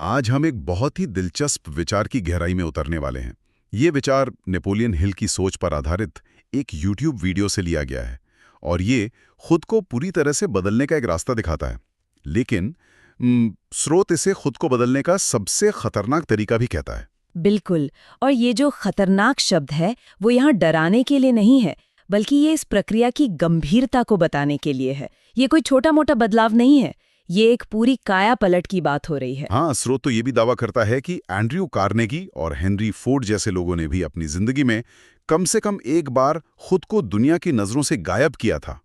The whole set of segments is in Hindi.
आज हम एक बहुत ही दिलचस्प विचार की गहराई में उतरने वाले हैं। ये विचार नेपोलियन हिल की सोच पर आधारित एक यूट्यूब वीडियो से लिया गया है और ये खुद को पूरी तरह से बदलने का एक रास्ता दिखाता है। लेकिन स्रोत इसे खुद को बदलने का सबसे खतरनाक तरीका भी कहता है। बिल्कुल। और ये जो खतरनाक शब्द है वो यहाँ डराने के लिए नहीं है, बल्कि ये इस प्रक्रिया की गंभीरता को बताने के लिए है। ये कोई छोटा मोटा बदलाव नहीं है, ये एक पूरी काया पलट की बात हो रही है। हाँ, स्रोत तो ये भी दावा करता है कि एंड्रयू कार्नेगी और हेनरी फोर्ड जैसे लोगों ने भी अपनी जिंदगी में कम से कम एक बार खुद को दुनिया की नजरों से गायब किया था।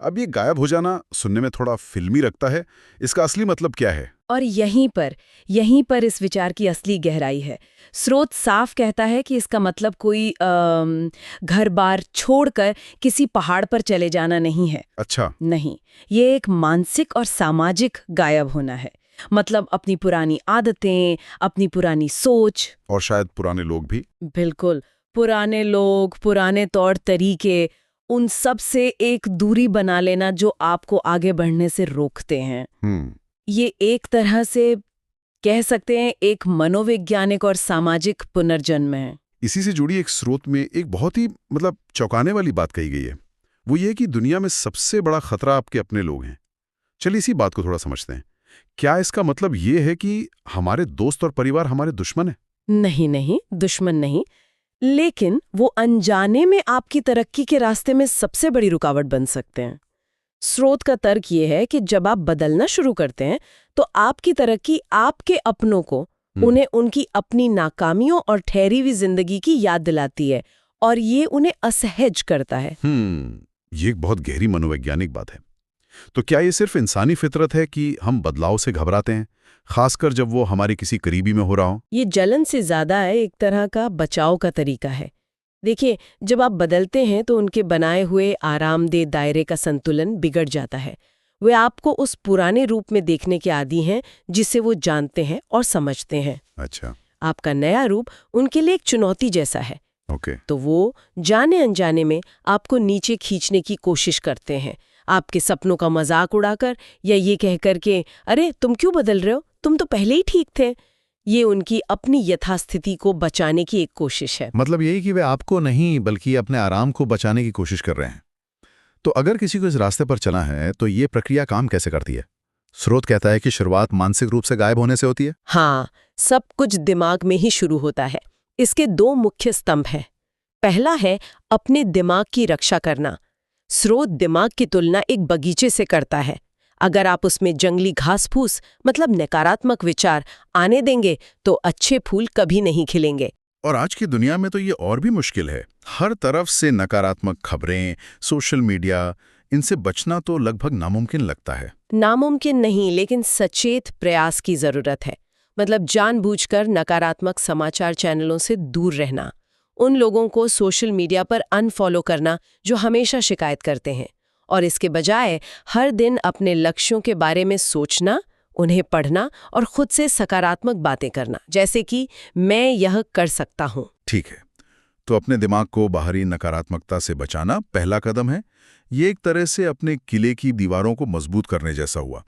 अब ये गायब हो जाना सुनने में थोड़ा फिल्मी लगता है। इसका असली मतलब क्या है? और यहीं पर इस विचार की असली गहराई है। स्रोत साफ कहता है कि इसका मतलब कोई घर-बार छोड़कर किसी पहाड़ पर चले जाना नहीं है। अच्छा। नहीं, ये एक मानसिक और सामाजिक गायब होना है। मतलब अपनी पुरानी आदतें, अपनी पुरानी सोच। और शायद पुराने लोग भी। बिल्कुल, पुराने लोग, पुराने तौर तरीके, उन सब से एक दूरी बना लेना जो आपको आगे बढ़ने से रोकते हैं। ये एक तरह से कह सकते हैं एक मनोवैज्ञानिक और सामाजिक पुनर्जन्म है। इसी से जुड़ी एक स्रोत में एक बहुत ही चौंकाने वाली बात कही गई है। वो ये कि दुनिया में सबसे बड़ा खतरा आपके अपने लोग हैं। चलिए इसी बात को थोड़ा समझते हैं। क्या इसका मतलब ये है कि हमारे दोस्त और परिवार हमारे दुश्मन हैं? नहीं नहीं, दुश्मन नहीं, लेकिन वो अनजाने में आपकी तरक्की के रास्ते में सबसे बड़ी रुकावट बन सकते हैं। स्रोत का तर्क ये है कि जब आप बदलना शुरू करते हैं तो आपकी तरक्की आपके अपनों को उन्हें उनकी अपनी नाकामियों और ठहरी हुई जिंदगी की याद दिलाती है और ये उन्हें असहज करता है। ये एक बहुत गहरी मनोवैज्ञानिक बात है। तो क्या ये सिर्फ इंसानी फितरत है कि हम बदलाव से घबराते हैं, खासकर जब वो हमारे किसी करीबी में हो रहा हो? ये जलन से ज्यादा है, एक तरह का बचाव का तरीका है। देखिए, जब आप बदलते हैं तो उनके बनाए हुए आरामदेह दायरे का संतुलन बिगड़ जाता है। वे आपको उस पुराने रूप में देखने के आदी हैं जिसे वो जानते हैं और समझते हैं। अच्छा। आपका नया रूप उनके लिए एक चुनौती जैसा है। ओके। तो वो जाने अनजाने में आपको नीचे खींचने की कोशिश करते हैं, आपके सपनों का मजाक उड़ाकर या ये कहकर के अरे तुम क्यों बदल रहे हो, तुम तो पहले ही ठीक थे। ये उनकी अपनी यथास्थिति को बचाने की एक कोशिश है। मतलब यही कि वे आपको नहीं बल्कि अपने आराम को बचाने की कोशिश कर रहे हैं। तो अगर किसी को इस रास्ते पर चला है तो ये प्रक्रिया काम कैसे करती है? स्रोत कहता है कि शुरुआत मानसिक रूप से गायब होने से होती है। हाँ, सब कुछ दिमाग में ही शुरू होता है। इसके दो मुख्य स्तंभ हैं। पहला है अपने दिमाग की रक्षा करना। स्रोत दिमाग की तुलना एक बगीचे से करता है। अगर आप उसमें जंगली घास फूस मतलब नकारात्मक विचार आने देंगे तो अच्छे फूल कभी नहीं खिलेंगे। और आज की दुनिया में तो ये और भी मुश्किल है। हर तरफ से नकारात्मक खबरें, सोशल मीडिया, इनसे बचना तो लगभग नामुमकिन लगता है। नामुमकिन नहीं, लेकिन सचेत प्रयास की जरूरत है। मतलब जानबूझकर नकारात्मक समाचार चैनलों से दूर रहना, उन लोगों को सोशल मीडिया पर अनफॉलो करना जो हमेशा शिकायत करते हैं, और इसके बजाय हर दिन अपने लक्ष्यों के बारे में सोचना, उन्हें पढ़ना और खुद से सकारात्मक बातें करना, जैसे कि मैं यह कर सकता हूँ। ठीक है, तो अपने दिमाग को बाहरी नकारात्मकता से बचाना पहला कदम है। ये एक तरह से अपने किले की दीवारों को मजबूत करने जैसा हुआ।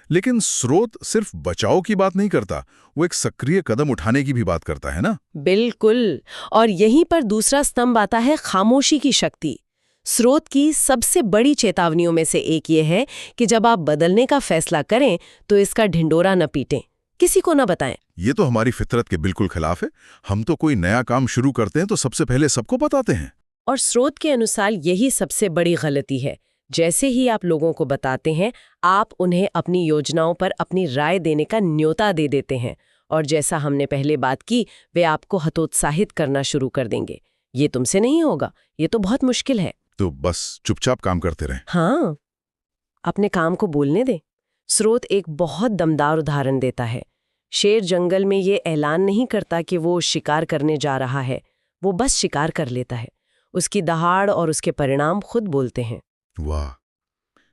लेकिन स्रोत सिर्फ बचाव की बात नहीं करता, वो एक सक्रिय कदम उठाने की भी बात करता है ना? बिल्कुल। और यहीं पर दूसरा स्तंभ आता है खामोशी की शक्ति। स्रोत की सबसे बड़ी चेतावनियों में से एक ये है कि जब आप बदलने का फैसला करें तो इसका ढिंडोरा न पीटें, किसी को न बताएं। ये तो हमारी फितरत के बिल्कुल खिलाफ है। हम तो कोई नया काम शुरू करते हैं तो सबसे पहले सबको बताते हैं। और स्रोत के अनुसार यही सबसे बड़ी गलती है। जैसे ही आप लोगों को बताते हैं, आप उन्हें अपनी योजनाओं पर अपनी राय देने का न्योता दे देते हैं, और जैसा हमने पहले बात की, वे आपको हतोत्साहित करना शुरू कर देंगे। ये तुमसे नहीं होगा, ये तो बहुत मुश्किल है। तो बस चुपचाप काम करते रहें। हाँ, अपने काम को बोलने दें। स्रोत एक बहुत दमदार उदाहरण देता है। शेर जंगल में ये ऐलान नहीं करता कि वो शिकार करने जा रहा है, वो बस शिकार कर लेता है। उसकी दहाड़ और उसके परिणाम खुद बोलते हैं। वाह,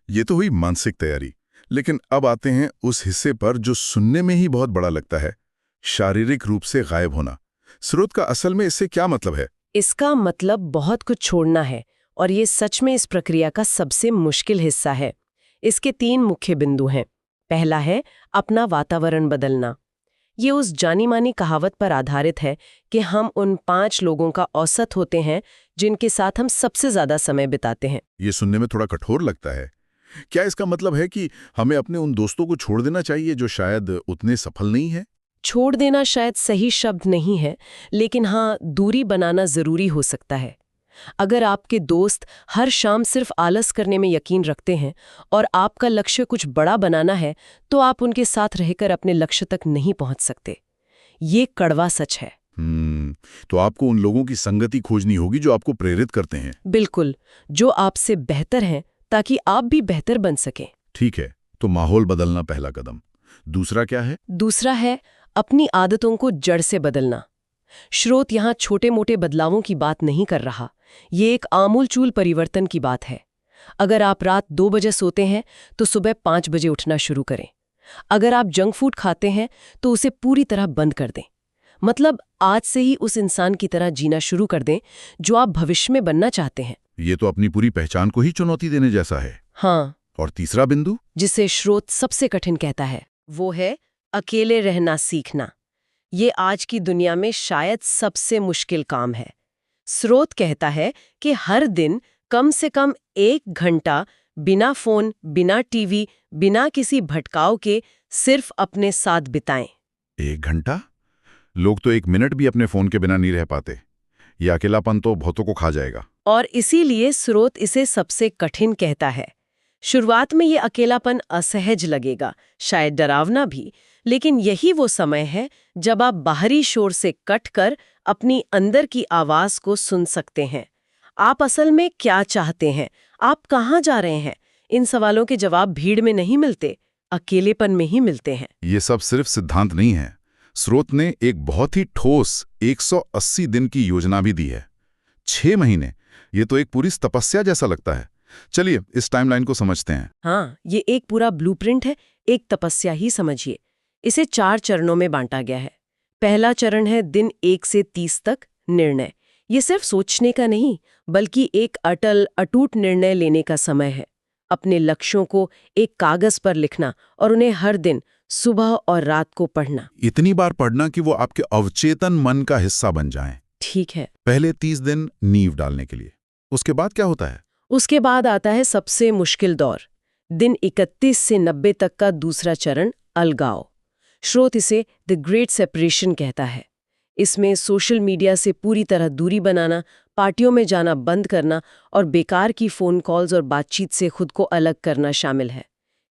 ये तो हुई मानसिक तैयारी। लेकिन अब आते हैं उस हिस्से पर जो सुनने में ही बहुत बड़ा लगता है, शारीरिक रूप से गायब होना। स्रोत का असल में इससे क्या मतलब है? इसका मतलब बहुत कुछ छोड़ना है, और ये सच में इस प्रक्रिया का सबसे मुश्किल हिस्सा है। इसके 3 मुख्य बिंदु हैं। पहला है अपना वातावरण बदलना। ये उस जानी मानी कहावत पर आधारित है कि हम उन 5 लोगों का औसत होते हैं जिनके साथ हम सबसे ज्यादा समय बिताते हैं। ये सुनने में थोड़ा कठोर लगता है। क्या इसका मतलब है कि हमें अपने उन दोस्तों को छोड़ देना चाहिए जो शायद उतने सफल नहीं है? छोड़ देना शायद सही शब्द नहीं है, लेकिन हाँ, दूरी बनाना जरूरी हो सकता है। अगर आपके दोस्त हर शाम सिर्फ आलस करने में यकीन रखते हैं और आपका लक्ष्य कुछ बड़ा बनाना है, तो आप उनके साथ रहकर अपने लक्ष्य तक नहीं पहुंच सकते। ये कड़वा सच है। तो आपको उन लोगों की संगति खोजनी होगी जो आपको प्रेरित करते हैं। बिल्कुल, जो आपसे बेहतर हैं, ताकि आप भी बेहतर बन सकें। ठीक है, तो माहौल बदलना पहला कदम। दूसरा क्या है? दूसरा है अपनी आदतों को जड़ से बदलना। स्रोत यहाँ छोटे मोटे बदलावों की बात नहीं कर रहा, ये एक आमूलचूल परिवर्तन की बात है। अगर आप रात 2 बजे सोते हैं तो सुबह 5 बजे उठना शुरू करें। अगर आप जंक फूड खाते हैं तो उसे पूरी तरह बंद कर दें। मतलब आज से ही उस इंसान की तरह जीना शुरू कर दें जो आप भविष्य में बनना चाहते हैं। ये तो अपनी पूरी पहचान को ही चुनौती देने जैसा है। हाँ। और तीसरा बिंदु, जिसे स्रोत सबसे कठिन कहता है, वो है अकेले रहना सीखना। ये आज की दुनिया में शायद सबसे मुश्किल काम है। स्रोत कहता है कि हर दिन कम से कम 1 घंटा बिना फोन, बिना टीवी, बिना किसी भटकाव के सिर्फ अपने साथ बिताएं। 1 घंटा? लोग तो 1 मिनट भी अपने फोन के बिना नहीं रह पाते। ये अकेलापन तो बहुतों को खा जाएगा। और इसीलिए स्रोत इसे सबसे कठिन कहता है। शुरुआत में ये अकेलापन असहज लगेगा, शायद डरावना भी, लेकिन यही वो समय है जब आप बाहरी शोर से कटकर अपनी अंदर की आवाज को सुन सकते हैं। आप असल में क्या चाहते हैं? आप कहाँ जा रहे हैं? इन सवालों के जवाब भीड़ में नहीं मिलते, अकेलेपन में ही मिलते हैं। ये सब सिर्फ सिद्धांत नहीं है। स्रोत ने एक बहुत ही ठोस 180 दिन की योजना भी दी है। 6 महीने, ये तो एक पूरी तपस्या जैसा लगता है। चलिए इस टाइमलाइन को समझते हैं। हाँ, ये एक पूरा ब्लूप्रिंट है, एक तपस्या ही समझिए। इसे 4 चरणों में बांटा गया है। पहला चरण है दिन 1 से 30 तक निर्णय। ये सिर्फ सोचने का नहीं, बल्कि एक अटल अटूट निर्णय लेने का समय है। अपने लक्ष्यों को एक कागज पर लिखना और उन्हें हर दिन सुबह और रात को पढ़ना। इतनी बार पढ़ना कि वो आपके अवचेतन मन का हिस्सा बन जाएं। ठीक है। पहले 30 दिन नींव डालने के लिए। उसके बाद क्या होता है? उसके बाद आता है सबसे मुश्किल दौर, दिन 31 से 90 तक का दूसरा चरण, अलगाव। स्रोत इसे द ग्रेट सेपरेशन कहता है। इसमें सोशल मीडिया से पूरी तरह दूरी बनाना, पार्टियों में जाना बंद करना और बेकार की फ़ोन कॉल्स और बातचीत से खुद को अलग करना शामिल है।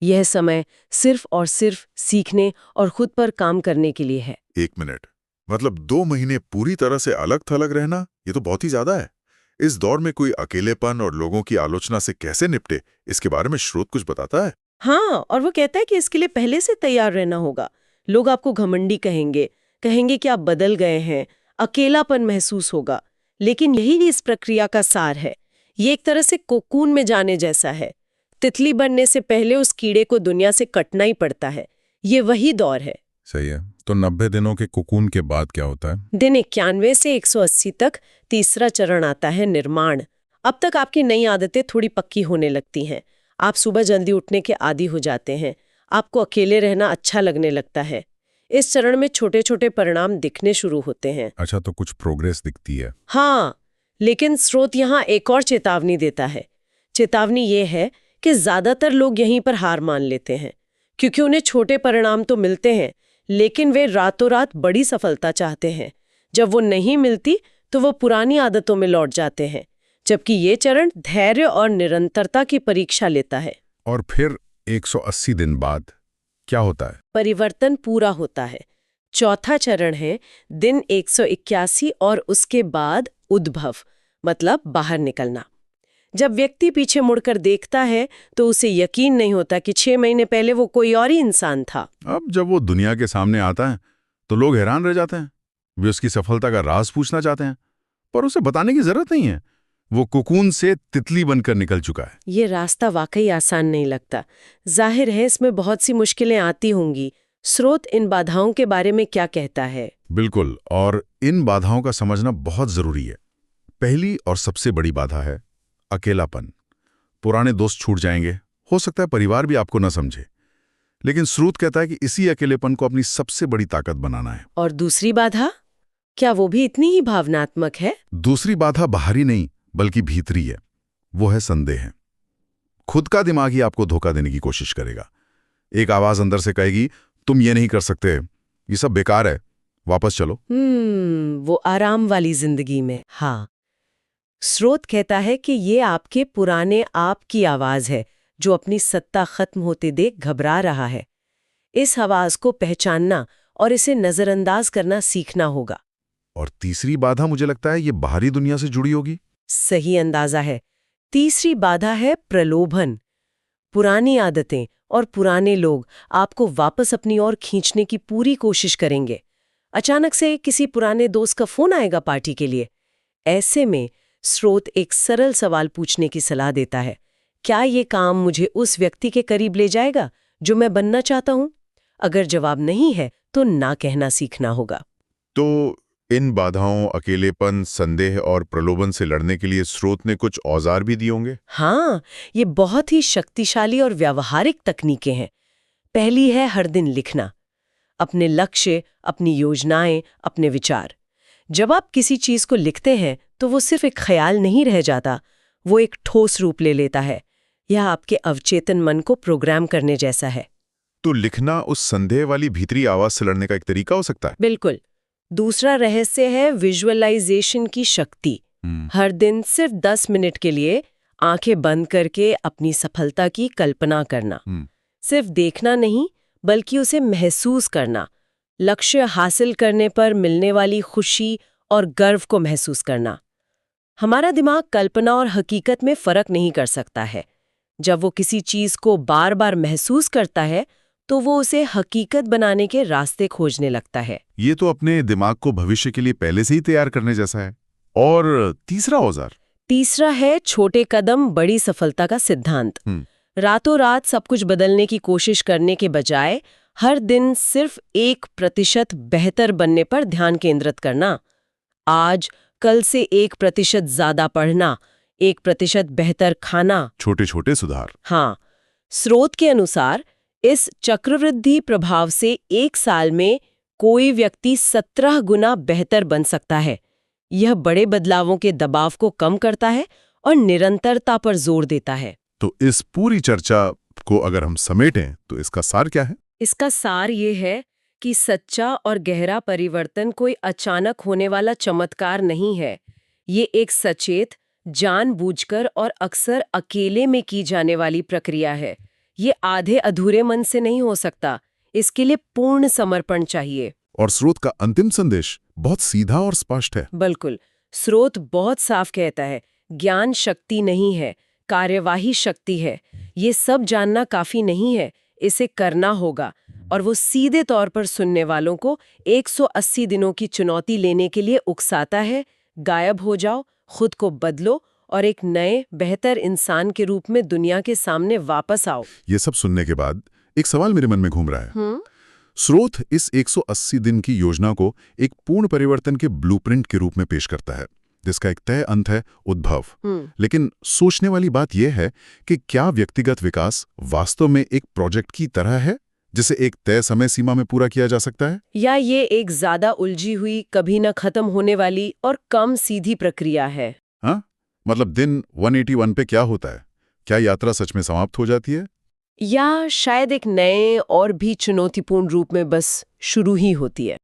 यह समय सिर्फ और सिर्फ सीखने और खुद पर काम करने के लिए है। 1 मिनट, मतलब 2 महीने पूरी तरह से अलग थलग रहना, ये तो बहुत ही ज्यादा है। इस दौर में कोई अकेलेपन और लोगों की आलोचना से कैसे निपटे, इसके बारे में स्रोत कुछ बताता है? हाँ, और वो कहता है कि इसके लिए पहले से तैयार रहना होगा। लोग आपको घमंडी कहेंगे कि आप बदल गए हैं, अकेलापन महसूस होगा। लेकिन यही इस प्रक्रिया का सार है। ये एक तरह से कोकून में जाने जैसा है। तितली बनने से पहले उस कीड़े को दुनिया से कटना ही पड़ता है। ये वही दौर है। सही है। तो 90 दिनों के कोकून के बाद क्या होता है? दिन 91 से 180 तक तीसरा चरण आता है, निर्माण। अब तक आपकी नई आदतें थोड़ी पक्की होने लगती हैं। आप सुबह जल्दी उठने के आदी हो जाते हैं। आपको अकेले रहना अच्छा लगने लगता है। इस चरण में छोटे छोटे परिणाम दिखने शुरू होते हैं। अच्छा, तो कुछ प्रोग्रेस दिखती है। हाँ, लेकिन स्रोत यहाँ एक और चेतावनी देता है। चेतावनी ये है कि ज्यादातर लोग यहीं पर हार मान लेते हैं, क्योंकि उन्हें छोटे परिणाम तो मिलते हैं, लेकिन वे रातों रात बड़ी सफलता चाहते हैं। जब वो नहीं मिलती तो वो पुरानी आदतों में लौट जाते हैं, जबकि ये चरण धैर्य और निरंतरता की परीक्षा लेता है। और फिर 180 दिन बाद क्या होता है? परिवर्तन पूरा होता है। चौथा चरण है दिन 181 और उसके बाद उद्भव, मतलब बाहर निकलना। जब व्यक्ति पीछे मुड़कर देखता है तो उसे यकीन नहीं होता कि 6 महीने पहले वो कोई और ही इंसान था। अब जब वो दुनिया के सामने आता है तो लोग हैरान रह जाते हैं। वे उसकी सफलता का राज पूछना चाहते हैं, पर उसे बताने की जरूरत नहीं है। वो कोकून से तितली बनकर निकल चुका है। ये रास्ता वाकई आसान नहीं लगता। जाहिर है इसमें बहुत सी मुश्किलें आती होंगी। स्रोत इन बाधाओं के बारे में क्या कहता है? बिल्कुल, और इन बाधाओं का समझना बहुत जरूरी है। पहली और सबसे बड़ी बाधा है अकेलापन। पुराने दोस्त छूट जाएंगे, हो सकता है परिवार भी आपको न समझे। लेकिन स्रोत कहता है कि इसी अकेलेपन को अपनी सबसे बड़ी ताकत बनाना है। और दूसरी बाधा, क्या वो भी इतनी ही भावनात्मक है? दूसरी बाधा बाहरी नहीं बल्कि भीतरी है। वो है संदेह। खुद का दिमाग ही आपको धोखा देने की कोशिश करेगा। एक आवाज अंदर से कहेगी, तुम ये नहीं कर सकते, ये सब बेकार है, वापस चलो। वो आराम वाली जिंदगी में। हाँ, स्रोत कहता है कि ये आपके पुराने आप की आवाज है जो अपनी सत्ता खत्म होते देख घबरा रहा है। इस आवाज को पहचानना और इसे नजरअंदाज करना सीखना होगा। और तीसरी बाधा मुझे लगता है ये बाहरी दुनिया से जुड़ी होगी। सही अंदाजा है। तीसरी बाधा है प्रलोभन। पुरानी आदतें और पुराने लोग आपको वापस अपनी ओर खींचने की पूरी कोशिश करेंगे। अचानक से किसी पुराने दोस्त का फोन आएगा पार्टी के लिए। ऐसे में स्रोत एक सरल सवाल पूछने की सलाह देता है, क्या ये काम मुझे उस व्यक्ति के करीब ले जाएगा जो मैं बनना चाहता हूं? अगर जवाब नहीं है तो ना कहना सीखना होगा। तो इन बाधाओं, अकेलेपन, संदेह और प्रलोभन से लड़ने के लिए स्रोत ने कुछ औजार भी दिए होंगे। हाँ, ये बहुत ही शक्तिशाली और व्यावहारिक तकनीकें हैं। पहली है हर दिन लिखना। अपने लक्ष्य, अपनी योजनाएं, अपने विचार। जब आप किसी चीज को लिखते हैं तो वो सिर्फ एक ख्याल नहीं रह जाता, वो एक ठोस रूप ले लेता है। यह आपके अवचेतन मन को प्रोग्राम करने जैसा है। तो लिखना उस संदेह वाली भीतरी आवाज से लड़ने का एक तरीका हो सकता है। बिल्कुल। दूसरा रहस्य है विजुअलाइजेशन की शक्ति। हर दिन सिर्फ 10 मिनट के लिए आंखें बंद करके अपनी सफलता की कल्पना करना। सिर्फ देखना नहीं बल्कि उसे महसूस करना। लक्ष्य हासिल करने पर मिलने वाली खुशी और गर्व को महसूस करना। हमारा दिमाग कल्पना और हकीकत में फर्क नहीं कर सकता है। जब वो किसी चीज को बार बार महसूस करता है तो वो उसे हकीकत बनाने के रास्ते खोजने लगता है। ये तो अपने दिमाग को भविष्य के लिए पहले से ही तैयार करने जैसा है। और तीसरा औजार? तीसरा है छोटे कदम बड़ी सफलता का सिद्धांत। रातों रात सब कुछ बदलने की कोशिश करने के बजाय हर दिन सिर्फ 1% बेहतर बनने पर ध्यान केंद्रित करना। आज कल से 1% ज्यादा पढ़ना, 1% बेहतर खाना। छोटे छोटे सुधार। हाँ, स्रोत के अनुसार इस चक्रवृद्धि प्रभाव से 1 साल में कोई व्यक्ति 17 गुना बेहतर बन सकता है। यह बड़े बदलावों के दबाव को कम करता है और निरंतरता पर जोर देता है। तो इस पूरी चर्चा को अगर हम समेटें तो इसका सार क्या है? इसका सार ये है कि सच्चा और गहरा परिवर्तन कोई अचानक होने वाला चमत्कार नहीं है। ये एक सचेत, जानबूझकर और अक्सर अकेले में की जाने वाली प्रक्रिया है। ये आधे अधूरे मन से नहीं हो सकता। इसके लिए पूर्ण समर्पण चाहिए। और स्रोत का अंतिम संदेश बहुत सीधा और स्पष्ट है। बिल्कुल। स्रोत बहुत साफ कहता है, ज्ञान शक्ति नहीं है, कार्यवाही शक्ति है। ये सब जानना काफी नहीं है, इसे करना होगा। और वो सीधे तौर पर सुनने वालों को 180 दिनों की चुनौती लेने के लिए उकसाता है। गायब हो जाओ, खुद को बदलो और एक नए बेहतर इंसान के रूप में दुनिया के सामने वापस आओ। ये सब सुनने के बाद एक सवाल मेरे मन में घूम रहा है। स्रोत इस 180 दिन की योजना को एक पूर्ण परिवर्तन के ब्लूप्रिंट के रूप में पेश करता है, जिसका एक तय अंत है उद्भव। लेकिन सोचने वाली बात यह है कि क्या व्यक्तिगत विकास वास्तव में एक प्रोजेक्ट की तरह है जिसे एक तय समय सीमा में पूरा किया जा सकता है, या ये एक ज्यादा उलझी हुई, कभी न खत्म होने वाली और कम सीधी प्रक्रिया है? हाँ, मतलब दिन 181 पे क्या होता है? क्या यात्रा सच में समाप्त हो जाती है, या शायद एक नए और भी चुनौतीपूर्ण रूप में बस शुरू ही होती है?